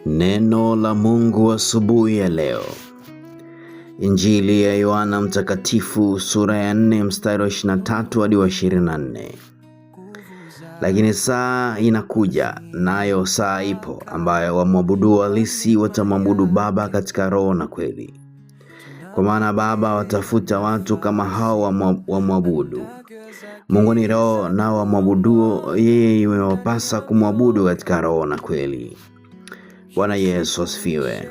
Neno la Mungu asubuhi ya leo. Injili ya Yohana Mtakatifu sura ya 4 mstari wa 23 hadi wa 24. Lakini saa inakuja, nayo saa ipo, ambayo wamwabudu halisi watamwabudu Baba katika roho na kweli. Kwa maana Baba watafuta watu kama hao wamwabudu. Mungu ni roho, nao wamwabuduo yeye imewapasa kumwabudu katika roho na kweli. Bwana Yesu asifiwe.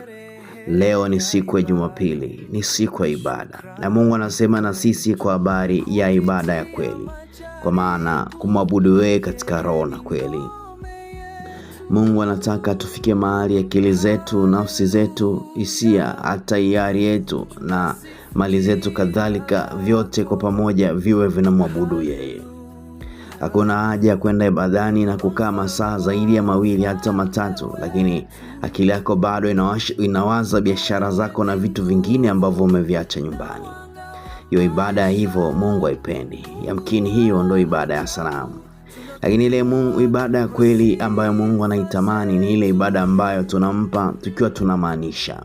Leo ni siku ya Jumapili, ni siku ya ibada. Na Mungu anasema na sisi kwa habari ya ibada ya kweli. Kwa maana kumwabudu yeye katika roho na kweli. Mungu anataka tufike mahali akili zetu, nafsi zetu, hisia, hata hiari yetu na mali zetu kadhalika, vyote kwa pamoja viwe vinamwabudu yeye. Hakuna haja ya kwenda ibadani na kukaa masaa zaidi ya 2 hata 3, lakini akili yako bado inawaza biashara zako na vitu vingine ambavyo umeviacha nyumbani. Hiyo ibada hivyo Mungu haipendi. Yamkini hiyo ndio ibada ya sanamu. Lakini ile ibada ya kweli ambayo Mungu anaitamani ni ile ibada ambayo tunampa tukiwa tunamaanisha.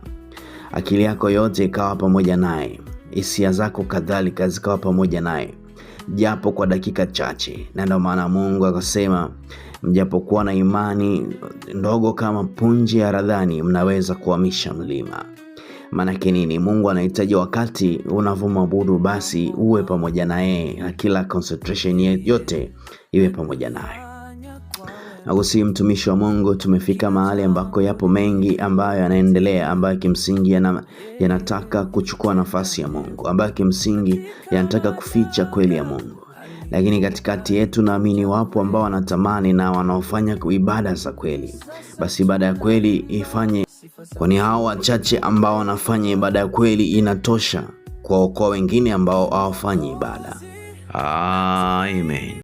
Akili yako yote ikawa pamoja naye, hisia zako kadhalika zikawa pamoja naye, japo kwa dakika chache. Na ndio maana Mungu akasema, mjapokuwa na imani ndogo kama punje ya haradali, mnaweza kuhamisha mlima. Maana nini? Mungu anahitaji wakati unavomwabudu basi uwe pamoja naye, na kila concentration yote iwe pamoja naye. Na kusi mtumishi wa Mungu, tumefika mahali ambako yapo mengi ambayo yanaendelea, ambayo kimsingi yanataka kuchukua nafasi ya Mungu, ambayo kimsingi yanataka kuficha kweli ya Mungu. Lakini katikati yetu naamini wapo ambao wanatamani na wanaofanya ibada za kweli. Basi ibada ya kweli ifanye, kwani hao wachache ambao wanafanya ibada ya kweli inatosha kwa wengine ambao hawafanyi ibada. Amen.